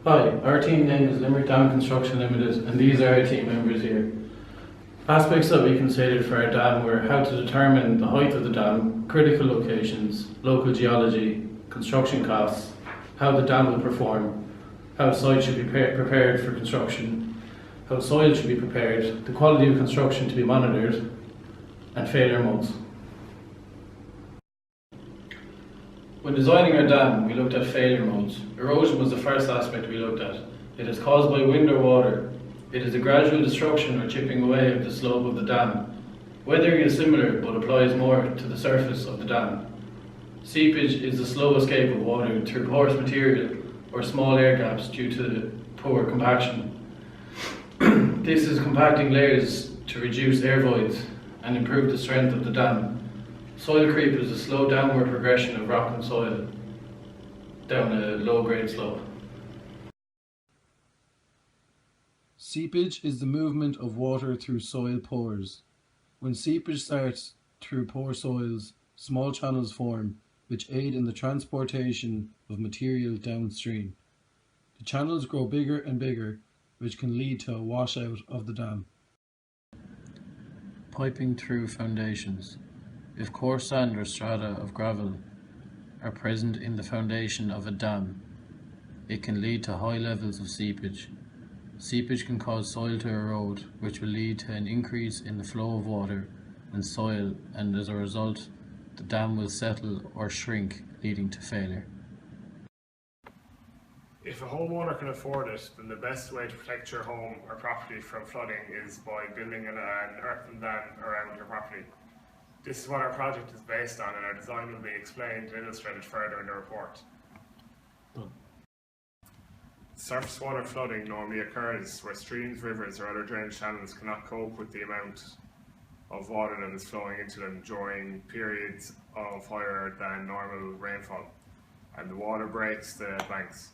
Hi, our team name is Limerick Dam Construction Limited, and these are our team members here. Aspects that we considered for our dam were how to determine the height of the dam, critical locations, local geology, construction costs, how the dam will perform, how site should be prepared for construction, how soil should be prepared, the quality of construction to be monitored, and failure modes. When designing our dam, we looked at failure modes. Erosion was the first aspect we looked at. It is caused by wind or water. It is a gradual destruction or chipping away of the slope of the dam. Weathering is similar but applies more to the surface of the dam. Seepage is the slow escape of water through porous material or small air gaps due to poor compaction. This is compacting layers to reduce air voids and improve the strength of the dam. Soil creep is a slow downward progression of rock and soil down a low-grade slope. Seepage is the movement of water through soil pores. When seepage starts through poor soils, small channels form, which aid in the transportation of material downstream. The channels grow bigger and bigger, which can lead to a washout of the dam. Piping through foundations. If coarse sand or strata of gravel are present in the foundation of a dam, it can lead to high levels of seepage. Seepage can cause soil to erode, which will lead to an increase in the flow of water and soil, and as a result, the dam will settle or shrink, leading to failure. If a homeowner can afford it, then the best way to protect your home or property from flooding is by building an earthen dam around your property. This is what our project is based on, and our design will be explained and illustrated further in the report. Surface water flooding normally occurs where streams, rivers or other drainage channels cannot cope with the amount of water that is flowing into them during periods of higher than normal rainfall, and the water breaks the banks.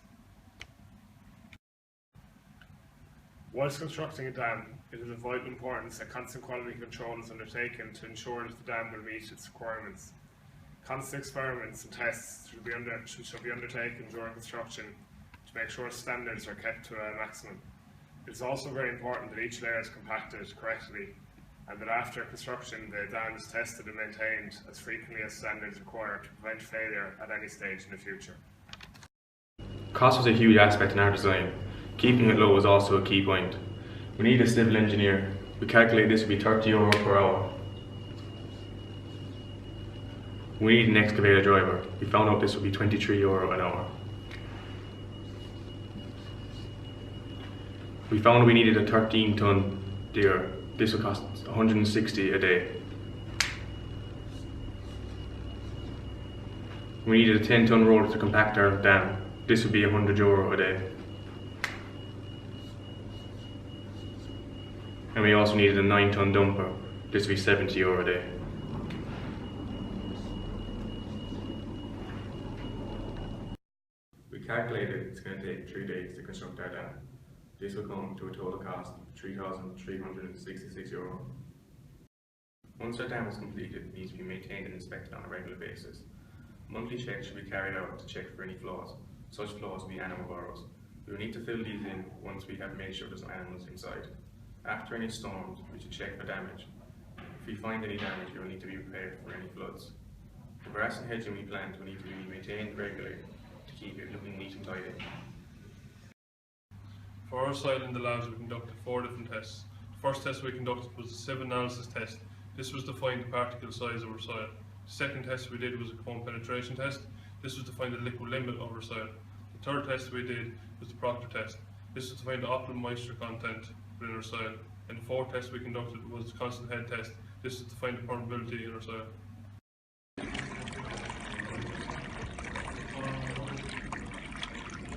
Whilst constructing a dam, it is of vital importance that constant quality control is undertaken to ensure that the dam will meet its requirements. Constant experiments and tests should be undertaken during construction to make sure standards are kept to a maximum. It is also very important that each layer is compacted correctly, and that after construction the dam is tested and maintained as frequently as standards require to prevent failure at any stage in the future. Cost was a huge aspect in our design. Keeping it low was also a key point. We need a civil engineer. We calculate this would be €30 per hour. We need an excavator driver. We found out this would be €23 an hour. We found we needed a 13-ton digger. This would cost $160 a day. We needed a 10-ton roller to compact our dam. This would be €100 a day. And we also needed a 9-ton dumper. This would be €70 a day. We calculated it's going to take 3 days to construct our dam. This will come to a total cost of €3,366. Once our dam is completed, it needs to be maintained and inspected on a regular basis. Monthly checks should be carried out to check for any flaws. Such flaws will be animal burrows. We will need to fill these in once we have made sure there's no animals inside. After any storms, we should check for damage. If we find any damage, we will need to be prepared for any floods. The grass and hedging we plant will need to be maintained regularly to keep it looking neat and tidy. For our site in the labs, we conducted 4 different tests. The first test we conducted was the sieve analysis test. This was to find the particle size of our soil. The second test we did was a cone penetration test. This was to find the liquid limit of our soil. The third test we did was the Proctor test. This was to find the optimum moisture content within our soil. And the fourth test we conducted was the constant head test. This is to find the permeability in our soil.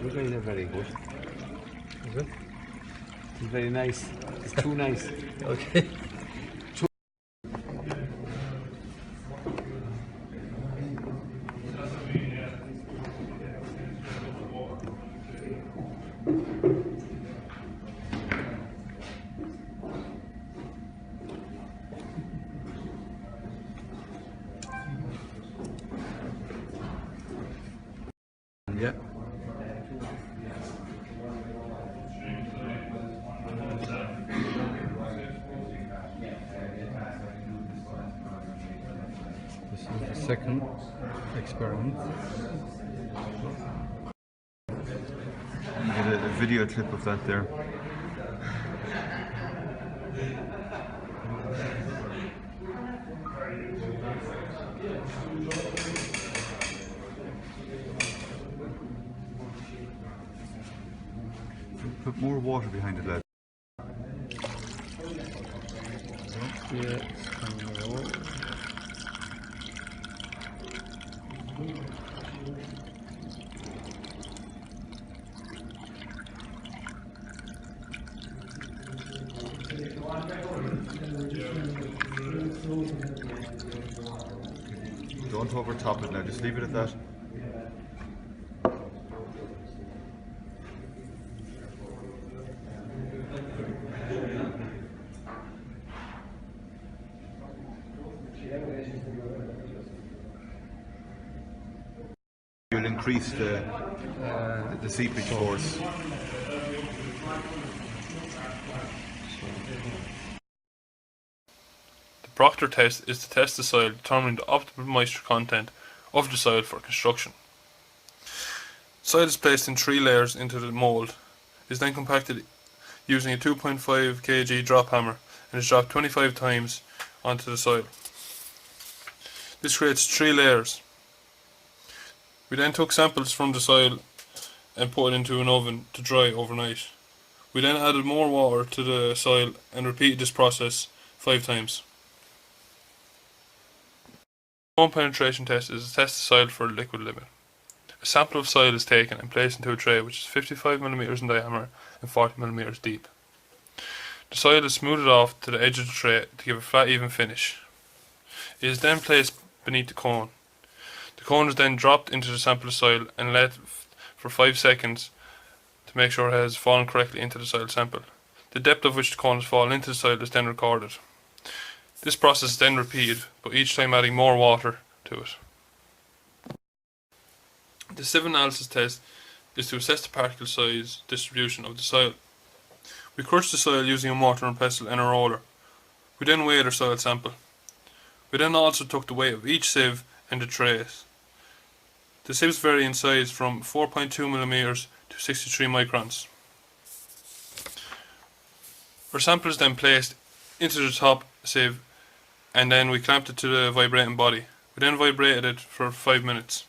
You guys are very good. Is it? It's very nice. It's too nice. Okay. Yeah. second experiment. You get a video clip of that there. Put more water behind it, lad. Yeah, it's coming along. Don't overtop it now, just leave it at that. You'll increase the seepage force. The Proctor test is to test the soil, determining the optimal moisture content of the soil for construction. Soil is placed in 3 layers into the mould, is then compacted using a 2.5 kg drop hammer, and is dropped 25 times onto the soil. This creates 3 layers. We then took samples from the soil and put it into an oven to dry overnight. We then added more water to the soil and repeated this process 5 times. The cone penetration test is to test the soil for a liquid limit. A sample of soil is taken and placed into a tray which is 55 mm in diameter and 40 mm deep. The soil is smoothed off to the edge of the tray to give a flat, even finish. It is then placed beneath the cone. The cone is then dropped into the sample of soil and let for 5 seconds to make sure it has fallen correctly into the soil sample. The depth of which the cone has fallen into the soil is then recorded. This process is then repeated, but each time adding more water to it. The sieve analysis test is to assess the particle size distribution of the soil. We crush the soil using a mortar and pestle and a roller. We then weighed our soil sample. We then also took the weight of each sieve and the trays. The sieves vary in size from 4.2 mm to 63 microns. Our sample is then placed into the top sieve, and then we clamped it to the vibrating body. We then vibrated it for 5 minutes.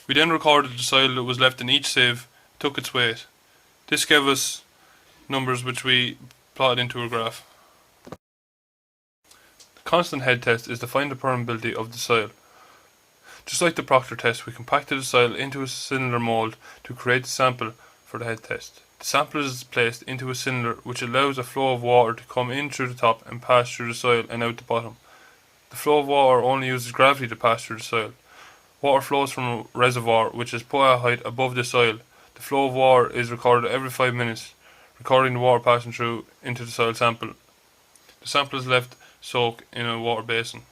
We then recorded the soil that was left in each sieve, took its weight. This gave us numbers which we plotted into a graph. The constant head test is to find the permeability of the soil. Just like the Proctor test, we compacted the soil into a cylinder mould to create the sample for the head test. The sample is placed into a cylinder which allows a flow of water to come in through the top and pass through the soil and out the bottom. The flow of water only uses gravity to pass through the soil. Water flows from a reservoir which is put at a height above the soil. The flow of water is recorded every 5 minutes, recording the water passing through into the soil sample. The sample is left soaked in a water basin.